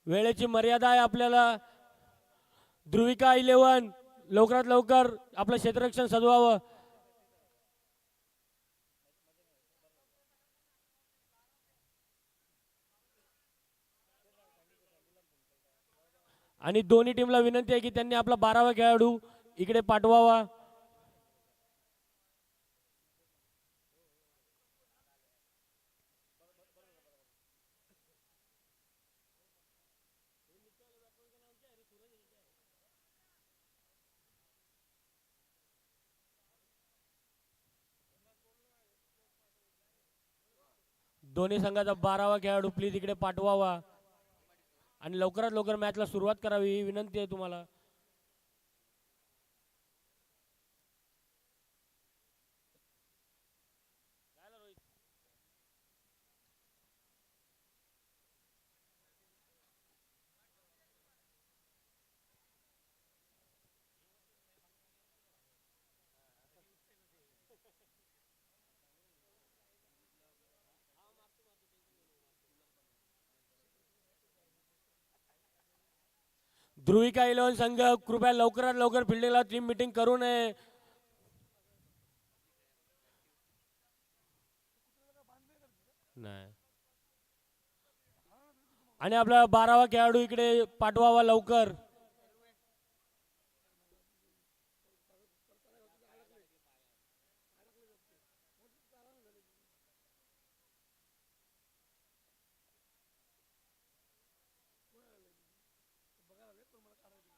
वेळेची मर्यादा आहे आपल्याला. ध्रुविका 11 लवकरात लवकर आपलं क्षेत्ररक्षण सजवावं. आणि दोन्ही टीमला विनंती आहे की त्यांनी आपला 12वा खेळाडू इकडे पाठवावा. दोन्ही संघाचा 12वा खेळाडू प्लीज इकडे पाठवावा आणि लवकरात लवकर मॅचला सुरुवात करावी ही विनंती आहे तुम्हाला. ध्रुविका 11 संघ कृपया लवकरात लवकर फिल्डिंगला टीम मीटिंग करू नये. नाही. आणि आपला 12वा खेळाडू इकडे पाठवावा लवकर.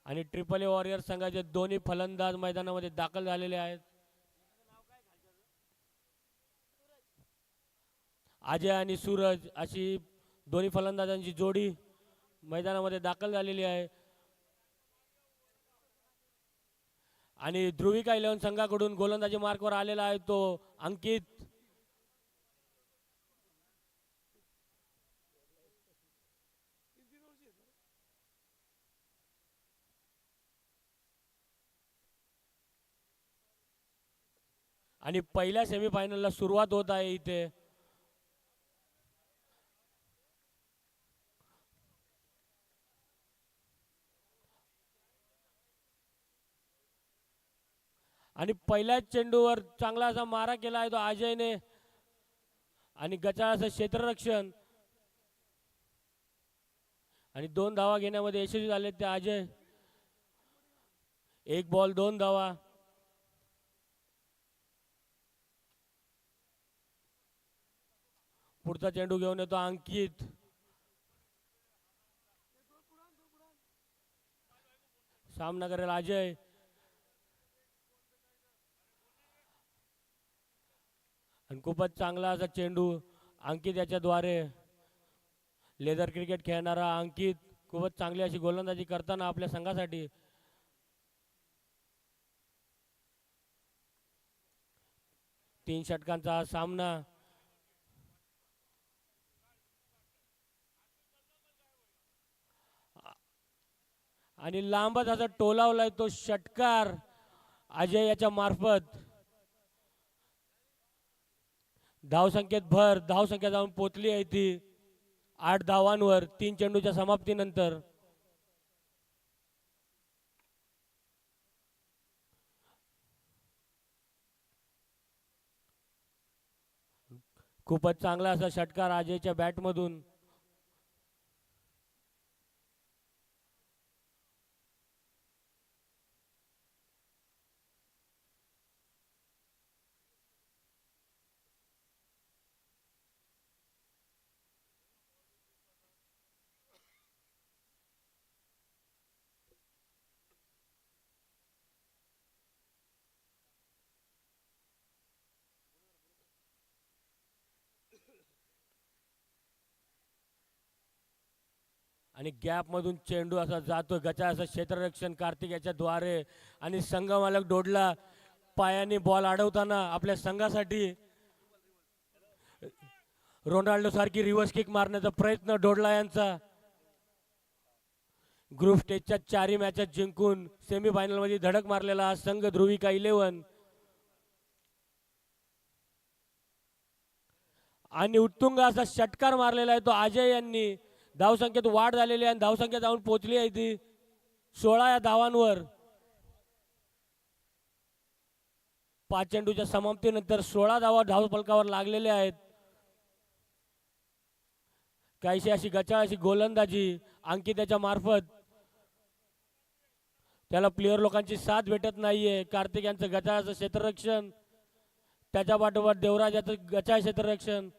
आणि ट्रिपल ए वॉरियर संघाचे दोन्ही फलंदाज मैदानामध्ये दाखल झालेले आहेत. अजय आणि सूरज अशी दोन्ही फलंदाजांची जोडी मैदानामध्ये दाखल झालेली आहे. आणि ध्रुविका 11 संघाकडून गोलंदाजी मार्कवर आलेला आहे तो अंकित. आणि पहिल्या सेमीफायनलला सुरुवात होत आहे इथे. आणि पहिल्याच चेंडूवर चांगला असा मारा केला आहे तो अजयने आणि गचाळ असं क्षेत्ररक्षण आणि 2 धावा घेण्यामध्ये यशस्वी झाले ते अजय. 1 बॉल 2 धावा. पुढचा चेंडू घेऊन येतो अंकित. सामना करेल अजय. आणि खूपच चांगला असा चेंडू अंकित याच्याद्वारे. लेदर क्रिकेट खेळणारा अंकित खूपच चांगली अशी गोलंदाजी करताना आपल्या संघासाठी. तीन षटकांचा हा सामना. आणि लांबच असा टोलावलाय तो षटकार अजय याच्या मार्फत. धावसंख्येत भर. धावसंख्या जाऊन पोचली आहे ती 8 धावांवर 3 चेंडूच्या समाप्तीनंतर. खूपच चांगला असा षटकार अजयच्या बॅटमधून. आणि गॅप मधून चेंडू असा जातो गचा असं क्षेत्ररक्षण कार्तिक याच्या द्वारे. आणि संघमालक डोडला पायाने बॉल अडवताना आपल्या संघासाठी रोनाल्डो सारखी रिव्हर्स किक मारण्याचा प्रयत्न डोडला यांचा. ग्रुप स्टेजच्या 4 मॅचेस जिंकून सेमीफायनल मध्ये धडक मारलेला हा संघ ध्रुविका 11. आणि उत्तुंग असा षटकार मारलेला आहे तो अजय यांनी. धावसंख्येत वाढ झालेली आहे आणि धावसंख्या जाऊन पोहोचली आहे ती 16 या धावांवर. 5 चेंडूच्या समाप्तीनंतर 16 धावा धावफलकावर लागलेल्या आहेत. काहीशी अशी गचाळ अशी गोलंदाजी अंकिताच्या मार्फत. त्याला प्लेयर लोकांची साथ भेटत नाहीये. कार्तिक यांचं गचाळाचं क्षेत्ररक्षण, त्याच्या पाठोपाठ देवराजाचं गचाळ क्षेत्ररक्षण.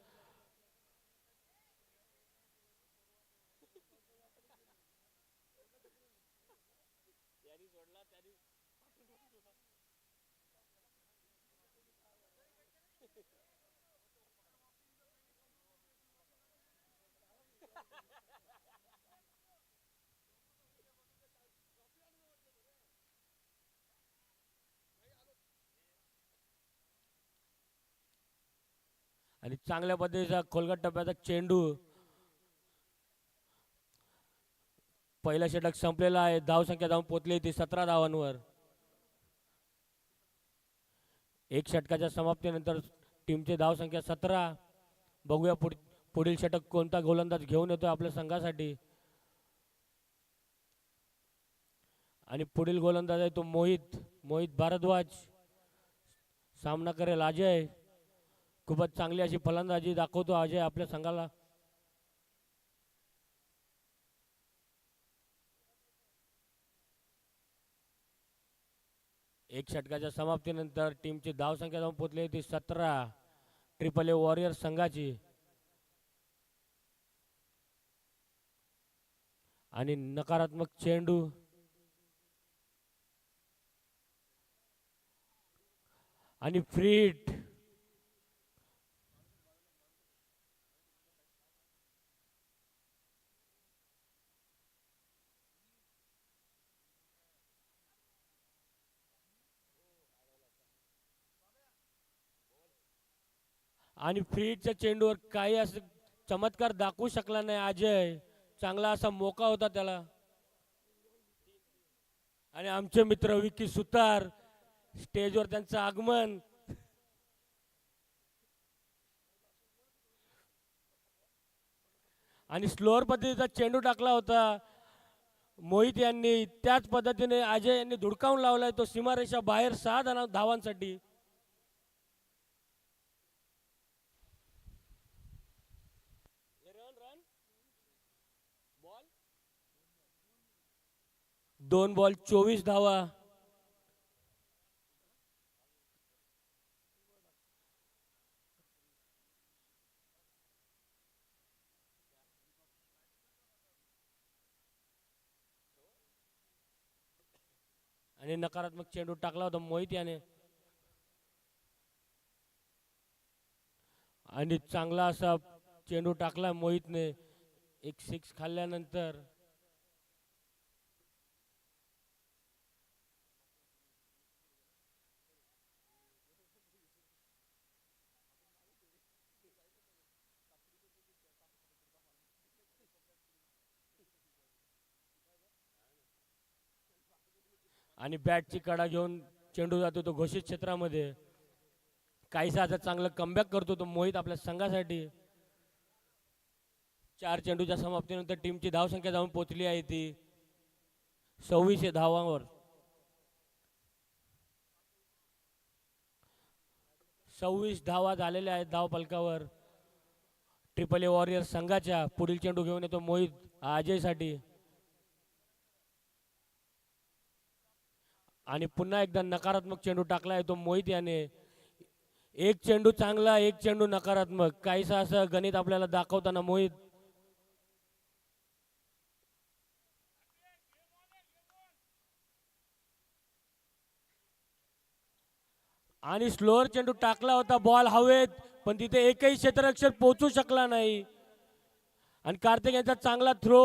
आणि चांगल्या पद्धतीचा खोलगट टप्प्याचा चेंडू. पहिला षटक संपलेला आहे. धावसंख्या जाऊन पोहोचली ती 17 धावांवर. एक षटकाच्या समाप्तीनंतर टीमची धावसंख्या 17. बघूया पुढील षटक कोणता गोलंदाज घेऊन येतो आपल्या संघासाठी. आणि पुढील गोलंदाज आहे तो मोहित भारद्वाज. सामना करेल अजय. खूपच चांगली अशी फलंदाजी दाखवतो अजय आपल्या संघाला. एक षटकाच्या समाप्तीनंतर टीमची धावसंख्या जाऊन पोहोचली ती 17. ट्रिपल ए वॉरियर संघाची. आणि नकारात्मक चेंडू. आणि फ्री हिट. आणि फ्रीडच्या चेंडूवर काही असं चमत्कार दाखवू शकला नाही अजय. चांगला असा मोका होता त्याला. आणि आमचे मित्र विकी सुतार स्टेजवर त्यांचं आगमन. आणि स्लोअर पद्धतीचा चेंडू टाकला होता मोहित यांनी. त्याच पद्धतीने अजय यांनी धुडकावून लावलाय तो सीमारेषा बाहेर 6 धावांसाठी. दोन बॉल 24 धावा. आणि नकारात्मक चेंडू टाकला होता मोहित याने. आणि चांगला असा चेंडू टाकला मोहितने एक 6 खाल्ल्यानंतर. आणि बॅटची कडा घेऊन चेंडू जातो तो घोषित क्षेत्रामध्ये. काहीसा आता चांगलं कमबॅक करतो तो मोहित आपल्या संघासाठी. 4 चेंडूच्या समाप्तीनंतर टीमची धावसंख्या जाऊन पोहोचली आहे ती 26 धावांवर. 26 धावा झालेल्या आहेत धावफलकावर ट्रिपल ए वॉरियर संघाच्या. पुढील चेंडू घेऊन येतो मोहित अजयसाठी. आणि पुन्हा एकदा नकारात्मक चेंडू टाकला आहे तो मोहित याने. एक चेंडू चांगला, एक चेंडू नकारात्मक. काहीसा असं गणित आपल्याला दाखवताना मोहित. आणि स्लोअर चेंडू टाकला होता बॉल हवेत, पण तिथे एकही क्षेत्ररक्षक पोहोचू शकला नाही. आणि कार्तिक यांचा चांगला थ्रो.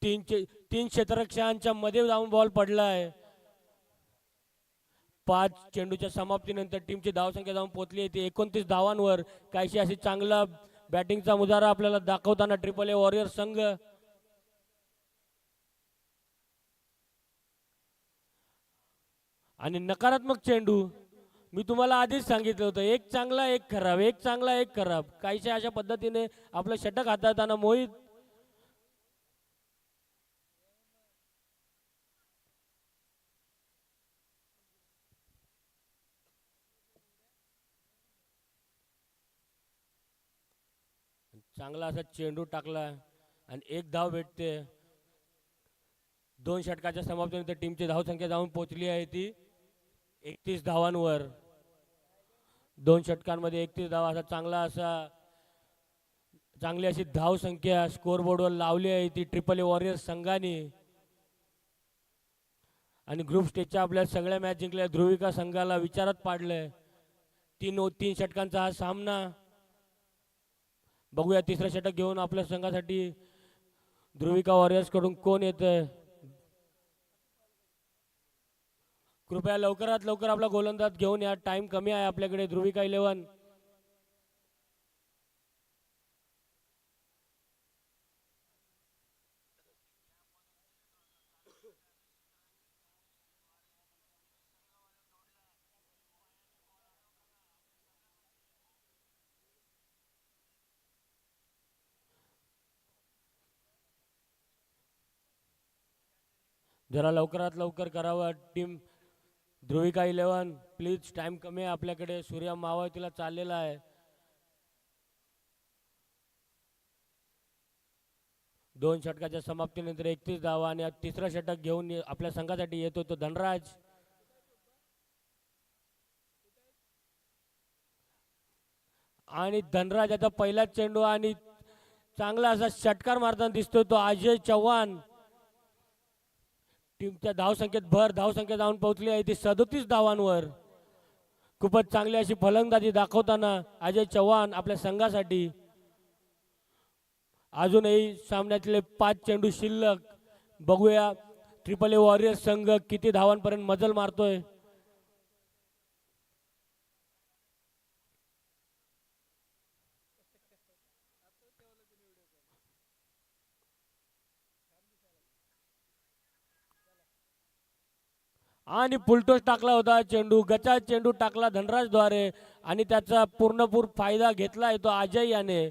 तीन क्षेत्ररक्षकांच्या मध्ये जाऊन बॉल पडलाय. 5 चेंडूच्या समाप्तीनंतर टीमची धावसंख्या जाऊन पोहोचली आहे ती 29 धावांवर. काहीशी अशी चांगला बॅटिंगचा मुजारा आपल्याला दाखवताना ट्रिपल ए वॉरियर संघ. आणि नकारात्मक चेंडू मी तुम्हाला आधीच सांगितलं होतं, एक चांगला एक खराब, एक चांगला एक खराब. काहीशा अशा पद्धतीने आपलं षटक हाताळताना मोहित चांगला असा चेंडू टाकला आणि एक धाव भेटते. दोन षटकाच्या समाप्तीनंतर टीमची धावसंख्या जाऊन पोहोचली आहे ती 31 धावांवर. दोन षटकांमध्ये 31 धावा असा चांगली अशी धावसंख्या स्कोर बोर्डवर लावली आहे ती ट्रिपल ए वॉरियर्स संघाने. आणि ग्रुप स्टेजच्या आपल्या सगळ्या मॅच जिंकल्या. ध्रुविका संघाला विचारात पाडलंय. तीन षटकांचा हा सामना. बघूया तिसरं षटक घेऊन आपल्या संघासाठी ध्रुविका वॉरियर्स कडून कोण येतंय. कृपया लवकरात लवकर आपला गोलंदाज घेऊन या, टाइम कमी आहे आपल्याकडे. ध्रुविका 11 जरा लवकरात लवकर करावं टीम. ध्रुविका 11 प्लीज, टाइम कमी आहे आपल्याकडे. सूर्या मावळतीला चाललेला आहे. दोन षटकाच्या समाप्तीनंतर 31 धावा आणि तिसरा षटक घेऊन आपल्या संघासाठी येतो तो धनराज. आणि धनराज आता पहिलाच चेंडू आणि चांगला असा षटकार मारताना दिसतोय तो अजय चव्हाण. टीमच्या धावसंख्येत धावसंख्या जाऊन पोहोचली आहे ती 37 धावांवर. खूपच चांगली अशी फलंदाजी दाखवताना अजय चव्हाण आपल्या संघासाठी. अजूनही सामन्यातले 5 चेंडू शिल्लक. बघूया ट्रिपल ए वॉरियर्स संघ किती धावांपर्यंत मजल मारतोय. आणि फुलटोस टाकला होता चेंडू, गचा चेंडू टाकला धनराजद्वारे आणि त्याचा पूर्णपूर फायदा घेतला तो अजय याने.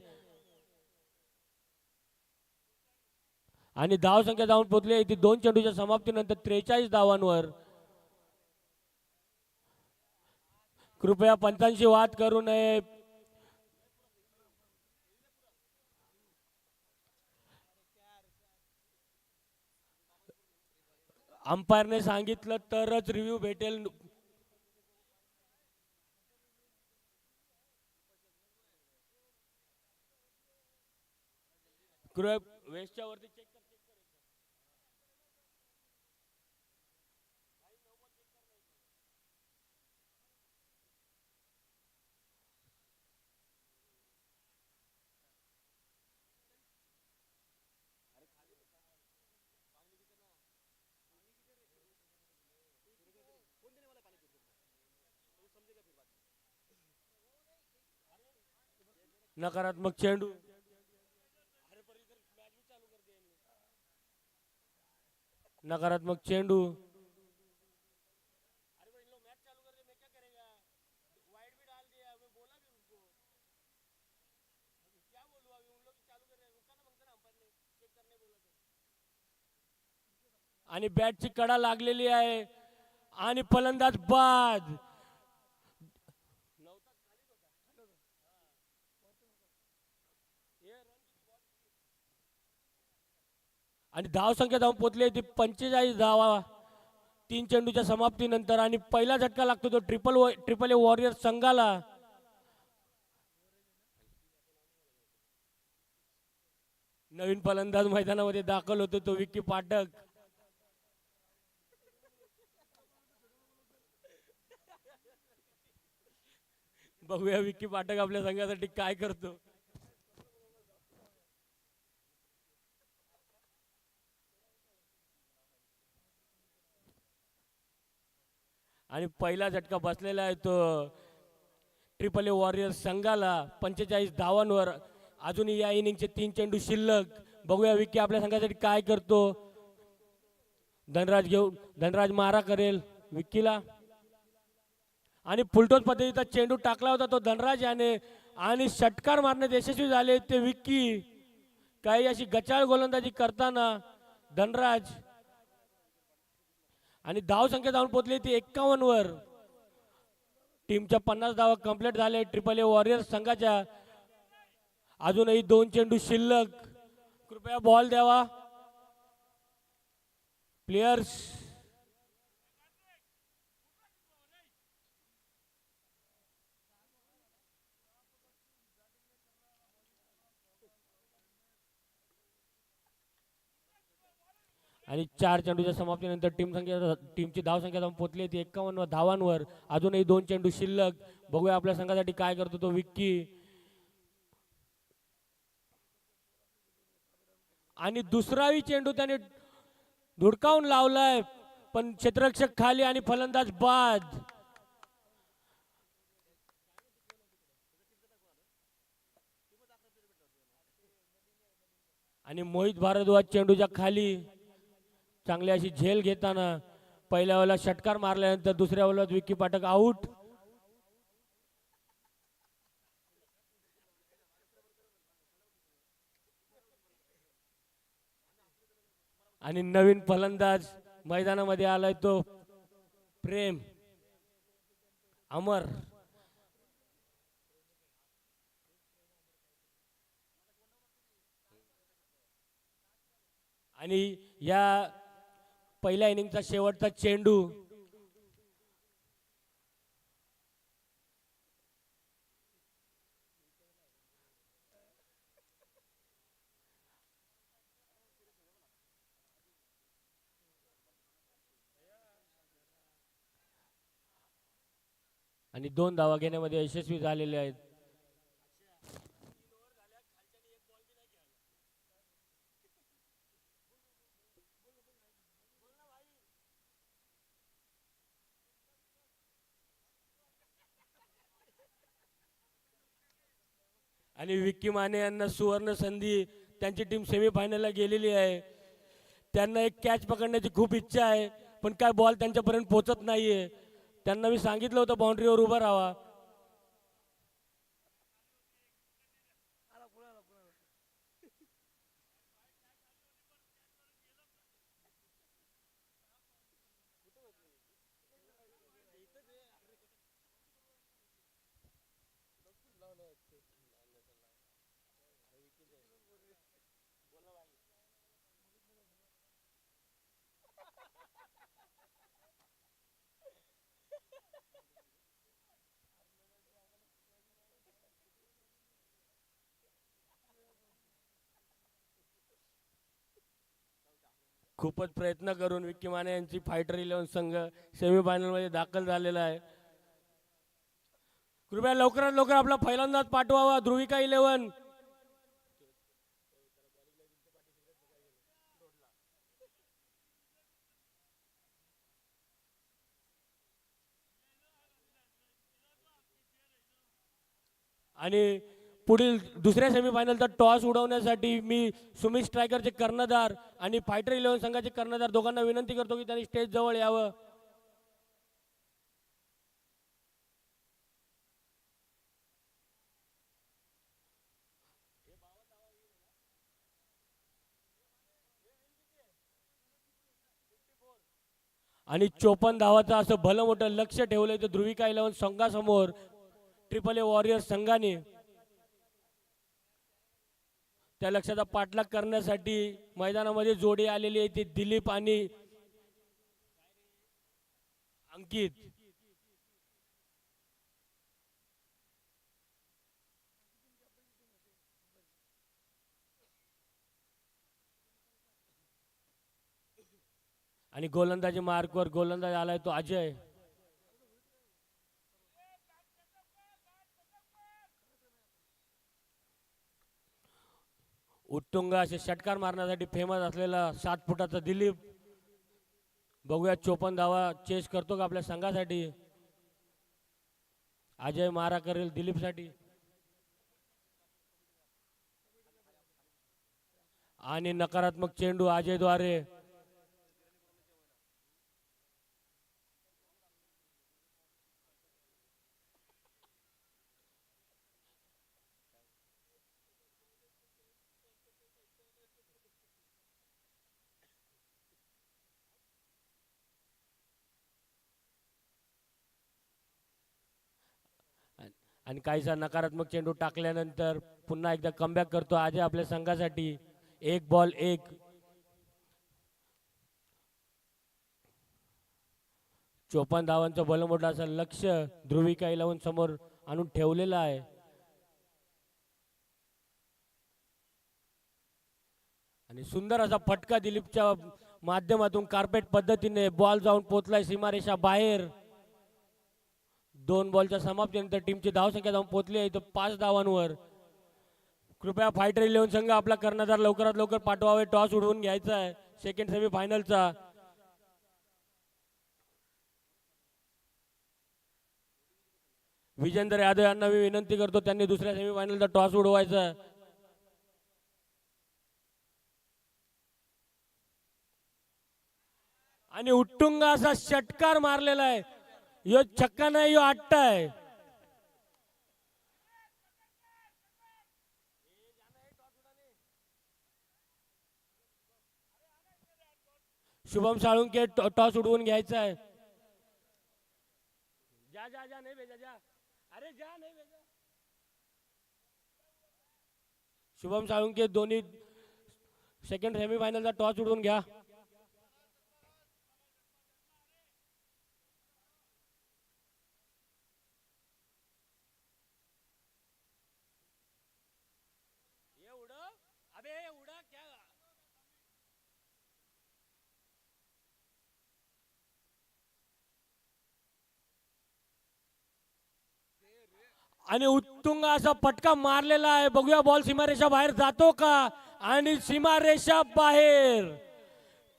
आणि धाव संख्या जाऊन पोहोचली आहे ती दोन चेंडूच्या समाप्तीनंतर 43 धावांवर. कृपया पंचांशी वाद करू नये. अंपायरने सांगितलं तरच रिव्ह्यू भेटेल. वेस्टच्या वरती चेक कर. नकारात्मक चेंडू. नकारात्मक चेंडू. आणि बॅटची कडा लागलेली आहे आणि फलंदाज बाद. आणि धाव संख्या जाऊन पोहोचली ती 45 धावा 3 चेंडूच्या समाप्तीनंतर. आणि पहिला झटका लागतो तो ट्रिपल ए वॉरियर संघाला. नवीन फलंदाज मैदानामध्ये दाखल होतो तो विक्की पाठक. बघूया विक्की पाठक आपल्या संघासाठी काय करतो. आणि पहिला झटका बसलेला आहे तो ट्रिपल ए वॉरियर्स संघाला 45 धावांवर. अजूनही या इनिंगचे 3 चेंडू शिल्लक. बघूया विक्की आपल्या संघासाठी काय करतो. धनराज मारा करेल विक्कीला. आणि फुलटोस पद्धतीचा चेंडू टाकला होता तो धनराज याने आणि षटकार मारण्यात यशस्वी झाले ते विक्की. काही अशी गचाळ गोलंदाजी करताना धनराज आणि धाव संख्या जाऊन पोहोचली ती 51 वर. टीमच्या 50 धावा कंप्लीट झाले ट्रिपल ए वॉरियर्स संघाच्या. अजूनही 2 चेंडू शिल्लक. कृपया बॉल द्यावा प्लेयर्स. आणि 4 चेंडूच्या समाप्तीनंतर टीमची धाव संख्या जाऊन पोहोचली ती 51 धावांवर. अजूनही 2 चेंडू शिल्लक. बघूया आपल्या संघासाठी काय करतो तो विक्की. आणि दुसराही चेंडू त्याने धुडकावून लावलाय पण क्षेत्ररक्षक खाली आणि फलंदाज बाद. आणि मोहित भारद्वाज चेंडूच्या खाली चांगली अशी झेल घेताना पहिल्या वेळेला षटकार मारल्यानंतर दुसऱ्या वेळेला विक्की पाठक आऊट. आणि नवीन फलंदाज मैदानामध्ये आलाय तो प्रेम अमर. आणि या पहिल्या इनिंगचा शेवटचा चेंडू आणि 2 धावा घेण्यामध्ये यशस्वी झालेले आहेत. आणि विक्की माने यांना सुवर्ण संधी. त्यांची टीम सेमीफायनलला गेलेली आहे. त्यांना एक कॅच पकडण्याची खूप इच्छा आहे पण काय बॉल त्यांच्यापर्यंत पोहोचत नाहीये. त्यांना मी सांगितलं होतं बाउंड्रीवर उभं राहा. खूपच प्रयत्न करून विक्की माने यांची फायटर 11 संघ सेमीफायनल मध्ये दाखल झालेला आहे. कृपया लवकरात लवकर आपला फलंदाज पाठवावा ध्रुविका 11. आणि पुढील दुसऱ्या सेमीफायनलचा टॉस उडवण्यासाठी मी सुमित स्ट्रायकरचे कर्णधार आणि फायटर 11 संघाचे कर्णधार दोघांना विनंती करतो की त्यांनी स्टेज जवळ यावं. आणि 54 धावाचं असं भलं मोठं लक्ष ठेवलंय तर ध्रुविका 11 संघासमोर ट्रिपल ए वॉरियर्स संघाने. त्या लक्ष्याचा पाठलाग करण्यासाठी मैदानामध्ये जोडी आलेली आहे ती दिलीप आणि अंकित. आणि गोलंदाजी मार्कवर गोलंदाज आलाय तो अजय. उत्तुंग असे षटकार मारण्यासाठी फेमस असलेला 7 फुटाचा दिलीप. बघूया 54 धावा चेस करतो का आपल्या संघासाठी. अजय मारा करेल दिलीप साठी. आणि नकारात्मक चेंडू अजय द्वारे. आणि काहीसा नकारात्मक चेंडू टाकल्यानंतर पुन्हा एकदा कमबॅक करतो आज आपल्या संघासाठी. 1 बॉल 1. 54 धावांचं भलं असं लक्ष ध्रुविकाई लावून समोर आणून ठेवलेलं आहे. आणि सुंदर असा फटका दिलीपच्या माध्यमातून कार्पेट पद्धतीने बॉल जाऊन पोचलाय सीमारेषा बाहेर. 2 बॉलच्या समाप्तीनंतर टीमची धावसंख्या जाऊन पोहोचली आहे 5 धावांवर. कृपया फायटर 11 संघ आपला कर्णधार लवकरात लवकर पाठवावे. टॉस उडवून घ्यायचा आहे सेकंड सेमीफायनलचा. विजेंद्र यादव यांना मी विनंती करतो त्यांनी दुसऱ्या सेमीफायनलचा टॉस उडवायचा. आणि उत्तुंग असा षटकार मारलेला आहे. यो छक्का नाही यो आट्टा आहे. शुभम साळुंके टॉस उडवून घ्यायचा आहे. जा जा जा नाही भेजा जा. अरे जा नाही भेजा. शुभम साळुंके दोन्ही सेकंड सेमीफायनलचा टॉस उडवून घ्या. आणि उत्तुंग असा फटका मारलेला आहे. बघूया बॉल सीमारेषा बाहेर जातो का. आणि सीमारेषा बाहेर.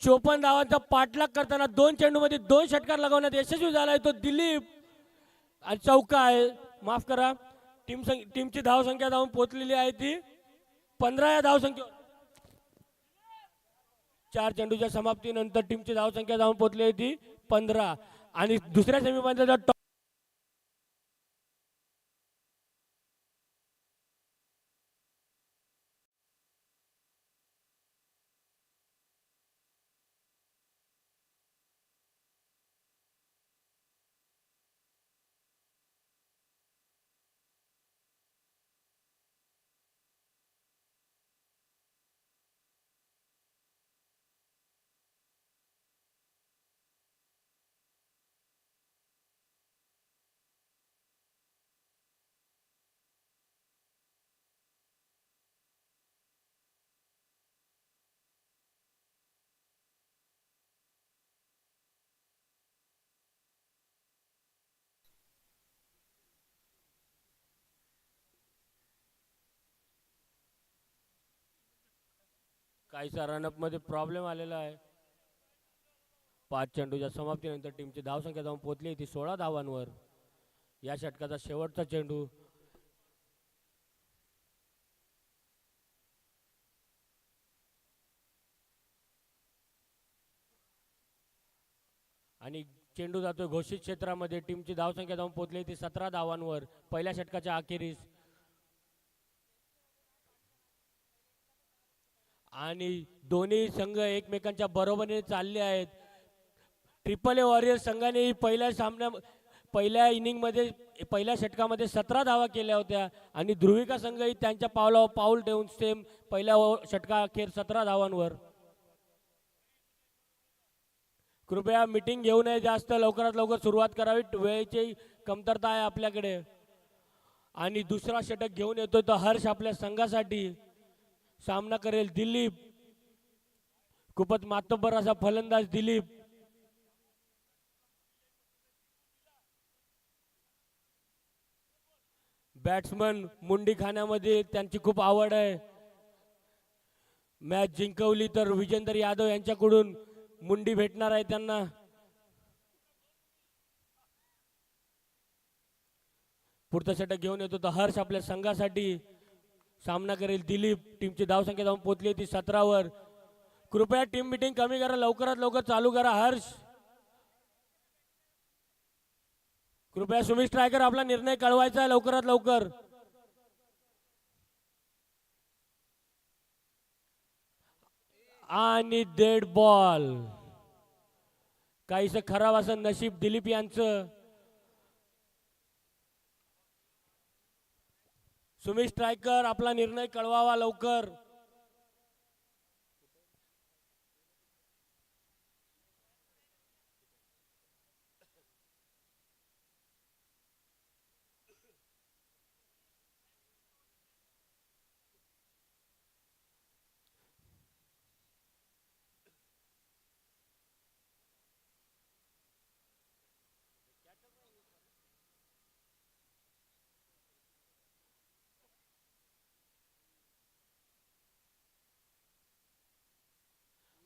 54 धावांचा पाठलाग करताना 2 चेंडूमध्ये 2 षटकार लगावण्यात यशस्वी झालाय तो दिलीप. आणि चौका आहे. माफ करा टीमची धावसंख्या जाऊन पोहोचलेली आहे ती 15 या धावसंख्या. 4 चेंडूच्या समाप्तीनंतर टीमची धावसंख्या जाऊन पोहोचली आहे ती 15. आणि दुसऱ्या सेमीफायनलचा काहीसा रनअप मध्ये प्रॉब्लेम आलेला आहे. 5 चेंडूच्या समाप्तीनंतर टीमची धावसंख्या जाऊन पोहोचली ती 16 धावांवर. या षटकाचा शेवटचा चेंडू. आणि चेंडू जातोय घोषित क्षेत्रामध्ये. टीमची धावसंख्या जाऊन पोहोचली ती 17 धावांवर पहिल्या षटकाच्या अखेरीस. आणि दोन्ही संघ एकमेकांच्या बरोबरीने चालले आहेत. ट्रिपल ए वॉरियर्स संघाने पहिल्या इनिंग मध्ये पहिल्या षटकामध्ये 17 धावा केल्या होत्या. आणि ध्रुविका संघही त्यांच्या पावलावर पाऊल ठेवून सेम पहिल्या षटका अखेर 17 धावांवर. कृपया मीटिंग घेऊ नये जास्त. लवकरात लवकर सुरुवात करावी. वेळेची कमतरता आहे आपल्याकडे. आणि दुसरा षटक घेऊन येतोय तो हर्ष आपल्या संघासाठी. सामना करेल दिलीप. खूपच मातब्बर असा फलंदाज दिलीप. बॅट्समन मुंडी खाण्यामध्ये त्यांची खूप आवड आहे. मॅच जिंकवली तर विजेंद्र यादव यांच्याकडून मुंडी भेटणार आहे त्यांना. पुढचा षटक घेऊन येतो तर हर्ष आपल्या संघासाठी. सामना करेल दिलीप. टीमची धावसंख्या जाऊन पोहोचली ती 17 वर. कृपया टीम मीटिंग कमी करा. लवकरात लवकर चालू करा. हर्ष कृपया सुमित स्ट्रायकर आपला निर्णय कळवायचा आहे लवकरात लवकर. आणि डेड बॉल. काहीसं खराब असं नशीब दिलीप यांचं. सुमित स्ट्रायकर आपला निर्णय कळवावा लवकर.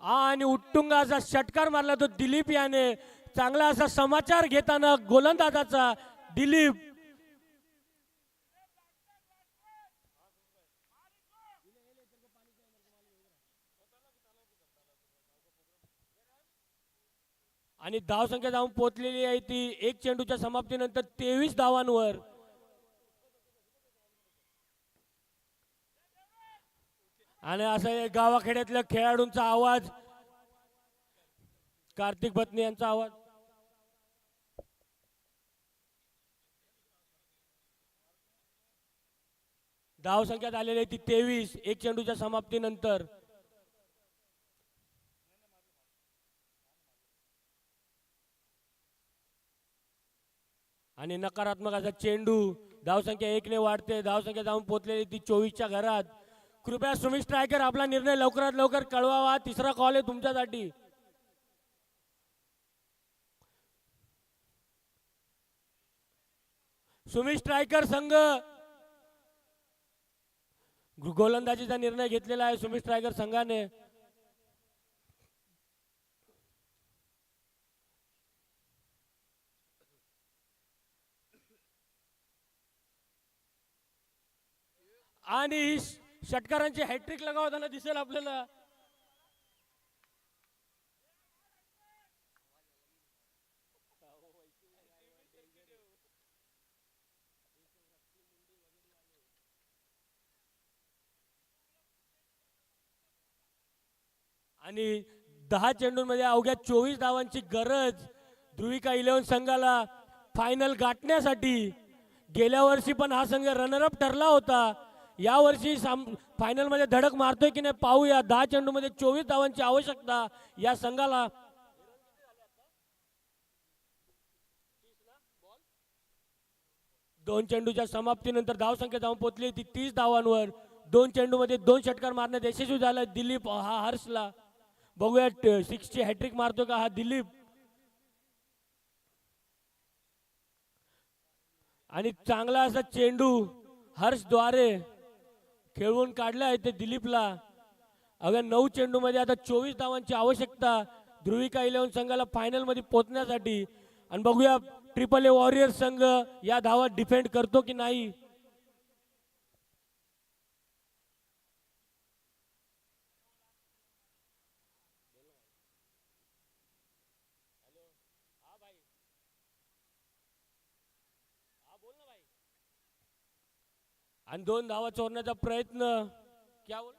आणि उत्तुंग असा षटकार मारला तो दिलीप याने. चांगला असा समाचार घेताना गोलंदाजाचा दिलीप. आणि धावसंख्या जाऊन पोहोचलेली आहे ती एक चेंडूच्या समाप्तीनंतर 23 धावांवर. आणि असं गावाखेड्यातल्या खेळाडूंचा आवाज, कार्तिक भतनी यांचा आवाज. धावसंख्या झालेली आहे ती 23 एक चेंडूच्या समाप्तीनंतर. आणि नकारात्मक असा चेंडू. धावसंख्या 1 ने वाढते. धावसंख्या जाऊन पोहोचलेली ती 24च्या घरात. कृपया सुमित स्ट्रायकर आपला निर्णय लवकरात लवकर कळवावा. तिसरा कॉल आहे तुमच्यासाठी. सुमित स्ट्रायकर संघ गोलंदाजीचा निर्णय घेतलेला आहे सुमित स्ट्रायकर संघाने. आणि ही षटकारांची हॅट्रिक लगावताना दिसेल आपल्याला. आणि 10 चेंडूंमध्ये अवघ्या 24 धावांची गरज ध्रुविका 11 संघाला फायनल गाठण्यासाठी. गेल्या वर्षी पण हा संघ रनरअप ठरला होता. या वर्षी फायनल मध्ये धडक मारतोय की नाही पाहूया. 10 चेंडूमध्ये 24 धावांची आवश्यकता या संघाला. दोन चेंडूच्या समाप्तीनंतर धावसंख्या जाऊन पोहोचली ती 30 धावांवर. 2 चेंडूमध्ये 2 षटकार मारण्यात यशस्वी झाला दिलीप. हा हर्षला बघूया 6ची हॅट्रिक मारतो का हा दिलीप. आणि चांगला असा चेंडू हर्षद्वारे खेळवून काढला आहे ते दिलीपला. अगं 9 चेंडूमध्ये आता 24 धावांची आवश्यकता ध्रुविका 11 संघाला फायनल मध्ये पोहोचण्यासाठी. आणि बघूया ट्रिपल ए वॉरियर संघ या धावा डिफेंड करतो की नाही. आणि 2 धावा चोरण्याचा प्रयत्न. क्या बोल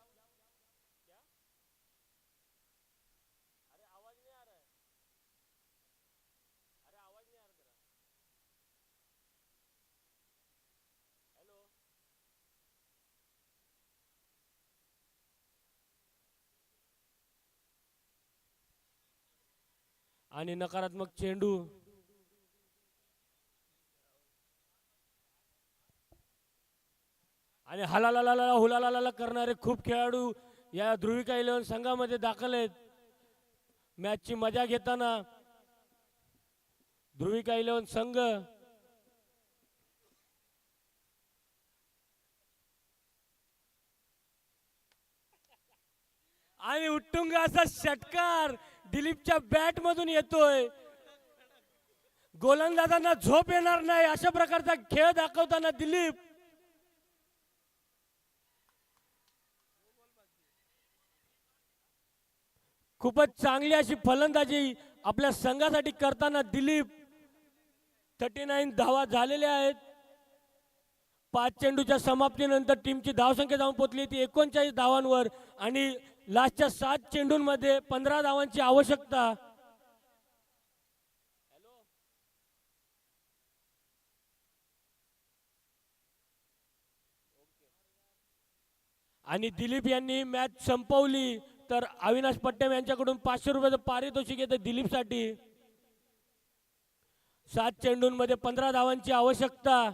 आणि नकारात्मक चेंडू. आणि हलालाला हुलालाला करणारे खूप खेळाडू या ध्रुविका 11 संघामध्ये दाखल आहेत. मॅचची मजा घेताना ध्रुविका 11 संघ. आणि उत्तुंग असा षटकार दिलीपच्या बॅट मधून येतोय. गोलंदाजांना झोप येणार नाही अशा प्रकारचा खेळ दाखवताना दिलीप. खूपच चांगली अशी फलंदाजी आपल्या संघासाठी करताना दिलीप. 39 धावा झालेल्या आहेत. 5 चेंडूच्या समाप्तीनंतर टीमची धावसंख्या जाऊन पोहोचली ती 39 धावांवर. आणि लास्टच्या 7 चेंडूंमध्ये 15 धावांची आवश्यकता. आणि दिलीप यांनी मॅच संपवली तर अविनाश पट्टेम यांच्याकडून 500 रुपयाचं पारितोषिक येतं दिलीपसाठी. 7 चेंडूंमध्ये 15 धावांची आवश्यकता.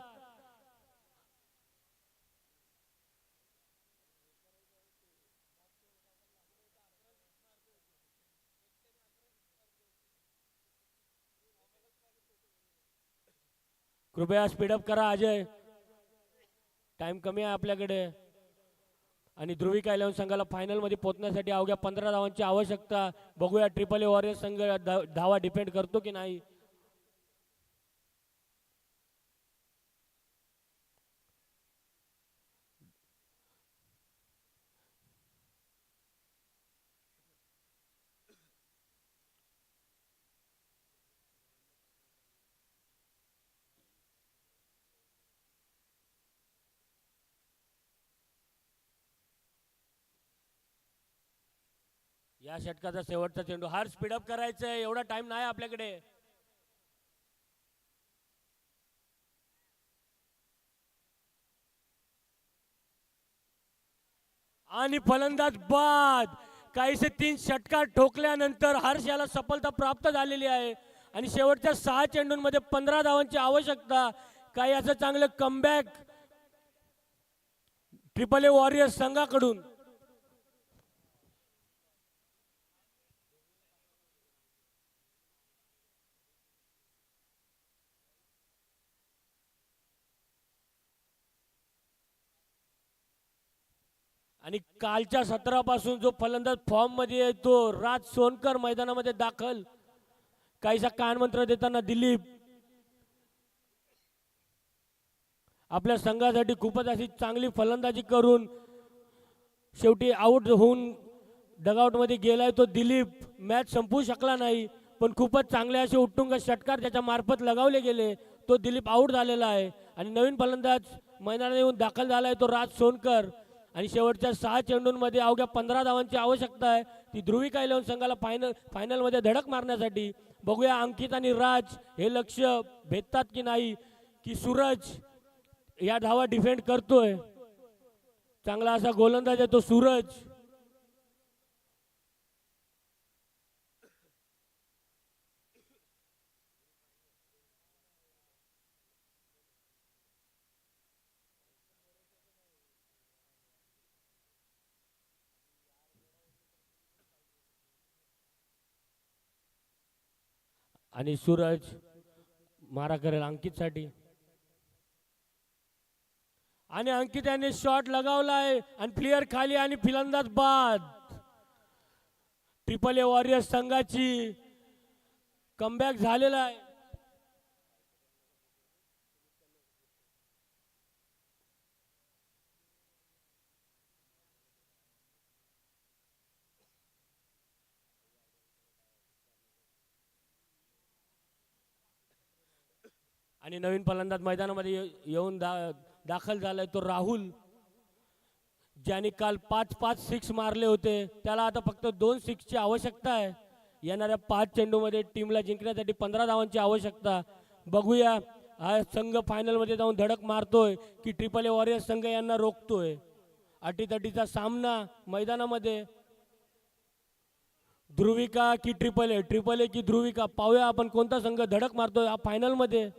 कृपया स्पीडअप करा अजय, टाइम कमी आहे आपल्याकडे. आणि ध्रुविका 11 संघाला फायनल मध्ये पोहोचण्यासाठी अवघ्या 15 धावांची आवश्यकता. बघूया ट्रिपल ए वॉरियर्स संघ धावा डिफेंड करतो की नाही. या षटकाचा शेवटचा चेंडू. हार स्पीडअप करायचंय, एवढा टाइम नाही आपल्याकडे. आणि फलंदाज बाद. काहीसे 3 षटकार ठोकल्यानंतर हर्ष याला सफलता प्राप्त झालेली आहे. आणि शेवटच्या 6 चेंडूंमध्ये 15 धावांची आवश्यकता. काही असं चांगलं कमबॅक ट्रिपल ए वॉरियर्स संघाकडून. आणि कालच्या सत्रापासून जो फलंदाज फॉर्म मध्ये येतो राज सोनकर मैदानामध्ये दाखल. काहीसा कानमंत्र देताना दिलीप आपल्या संघासाठी खूपच अशी चांगली फलंदाजी करून शेवटी आउट होऊन डगआउट मध्ये गेलाय तो दिलीप. मॅच संपवू शकला नाही पण खूपच चांगले असे उत्तुंग षटकार त्याच्या मार्फत लगावले गेले. तो दिलीप आउट झालेला आहे. आणि नवीन फलंदाज मैदानात येऊन दाखल झालाय तो राज सोनकर. आणि शेवटच्या 6 चेंडूंमध्ये अवघ्या 15 धावांची आवश्यकता आहे. ती ध्रुविका 11 संघाला फायनल मध्ये धडक मारण्यासाठी. बघूया अंकित आणि राज हे लक्ष भेटतात की नाही, की सूरज या धावा डिफेंड करतोय. चांगला असा गोलंदाज आहे तो सूरज. आणि सूरज मारा करेल अंकित साठी. आणि अंकित यांनी शॉट लगावलाय आणि प्लेयर खाली आणि फलंदाज बाद. ट्रिपल ए वॉरियर्स संघाची कमबॅक झालेला आहे. आणि नवीन फलंदाज मैदानामध्ये येऊन दाखल झालाय तो राहुल. ज्याने काल 5-5 सिक्स मारले होते त्याला आता फक्त 2 सिक्सची आवश्यकता आहे. येणाऱ्या 5 चेंडूमध्ये टीमला जिंकण्यासाठी 15 धावांची आवश्यकता. बघूया हा संघ फायनल मध्ये जाऊन धडक मारतोय की ट्रिपल ए वॉरियर्स संघ यांना रोखतोय. अटीतटीचा सामना मैदानामध्ये. ध्रुविका की ट्रिपल ए की ध्रुविका, पाहूया आपण कोणता संघ धडक मारतोय हा फायनल मध्ये.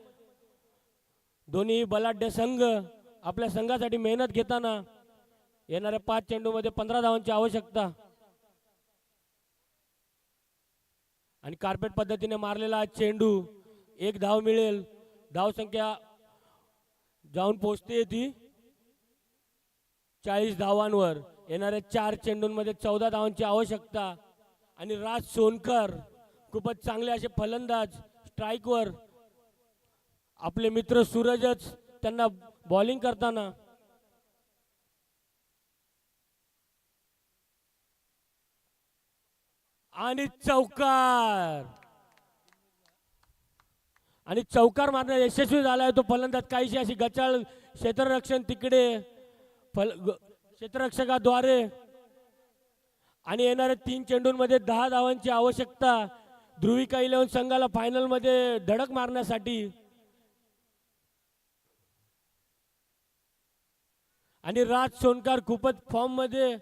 दोन्ही बलाढ्य संघ आपल्या संघासाठी मेहनत घेताना. येणाऱ्या 5 चेंडूमध्ये 15 धावांची आवश्यकता. आणि कार्पेट पद्धतीने मारलेला चेंडू. 1 धाव मिळेल. धाव संख्या जाऊन पोहोचते ती 40 धावांवर. येणाऱ्या 4 चेंडूंमध्ये 14 धावांची आवश्यकता. आणि राज सोनकर खूपच चांगले असे फलंदाज स्ट्राईकवर. आपले मित्र सूरजच त्यांना बॉलिंग करताना. आणि चौकार. आणि चौकार मारण्यात यशस्वी झालाय तो फलंदाज. काहीशी अशी गचाळ क्षेत्ररक्षण तिकडे क्षेत्ररक्षकाद्वारे. आणि येणाऱ्या 3 चेंडूंमध्ये 10 धावांची आवश्यकता ध्रुविका 11 संघाला फायनल मध्ये धडक मारण्यासाठी. आणि राज सोनकर खूपच फॉर्म मध्ये.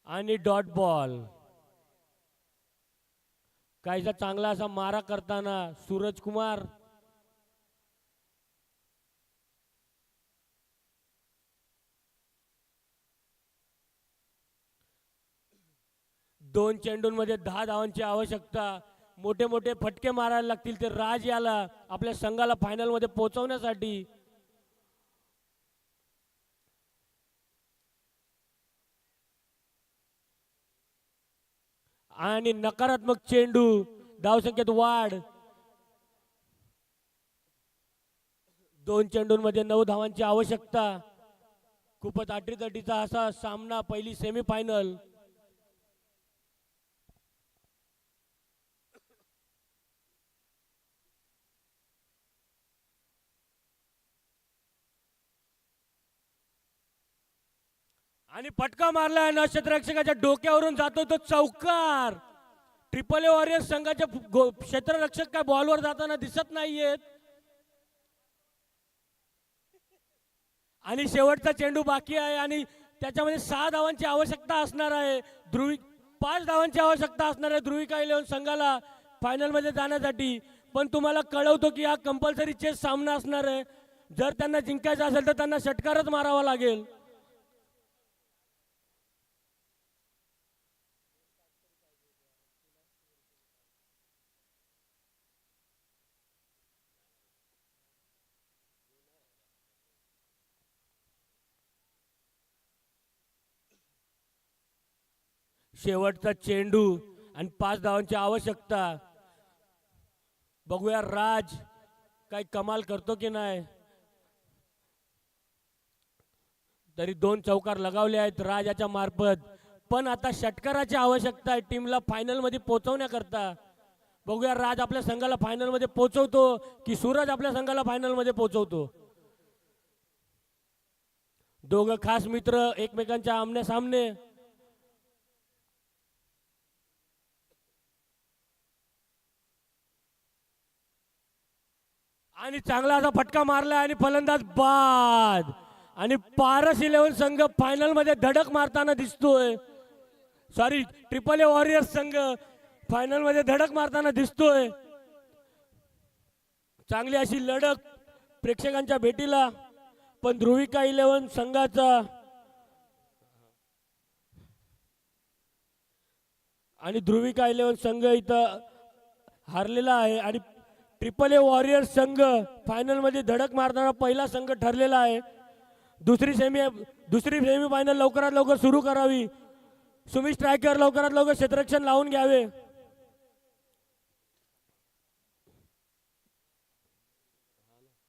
आणि डॉट बॉल. काहीसा चांगला असा मारा करताना सूरज कुमार. दोन चेंडूंमध्ये 10 धावांची आवश्यकता. मोठे मोठे फटके मारायला लागतील ते राज याला आपल्या संघाला फायनल मध्ये पोहोचवण्यासाठी. आणि नकारात्मक चेंडू, धावसंख्येत वाढ. दोन चेंडूंमध्ये 9 धावांची आवश्यकता. खूपच अटीतटीचा असा सामना, पहिली सेमीफायनल. आणि फटका मारला न क्षेत्ररक्षकाच्या डोक्यावरून जातो तो चौकार. ट्रिपल ए वॉरियर्स संघाचे क्षेत्ररक्षक काय बॉलवर जाताना दिसत नाहीयेत. आणि शेवटचा चेंडू बाकी आहे आणि त्याच्यामध्ये 6 धावांची आवश्यकता असणार आहे. 5 धावांची आवश्यकता असणार आहे ध्रुविका 11 संघाला फायनल मध्ये जाण्यासाठी. पण तुम्हाला कळवतो की हा कंपल्सरी चेस सामना असणार आहे. जर त्यांना जिंकायचं असेल तर त्यांना षटकारच मारावा लागेल. शेवटचा चेंडू आणि 5 धावांची आवश्यकता. बघूया राज काय कमाल करतो की नाही. तरी 2 चौकार लगावले आहेत राजाच्या मार्फत. पण आता षटकाराची आवश्यकता आहे टीमला फायनल मध्ये पोहोचवण्याकरता. बघूया राज आपल्या संघाला फायनल मध्ये पोहोचवतो की सूरज आपल्या संघाला फायनल मध्ये पोहोचवतो. दोघं खास मित्र एकमेकांच्या आमने सामने. आणि चांगला असा फटका मारला आणि फलंदाज बाद. आणि पारस 11 संघ फायनल मध्ये धडक मारताना दिसतोय. सॉरी, ट्रिपल ए वॉरियर्स संघ फायनल मध्ये धडक मारताना दिसतोय. चांगली अशी लढत प्रेक्षकांच्या भेटीला. पण ध्रुविका 11 संघाचा आणि ध्रुविका 11 संघ इथं हारलेला आहे. आणि ट्रिपल ए वॉरियर्स संघ फायनल मध्ये धडक मारणारा पहिला संघ ठरलेला आहे. दुसरी सेमी फायनल लवकरात लवकर सुरू करावी. सुमी स्ट्रायकर लवकरात लवकर क्षेत्ररक्षण लावून घ्यावे.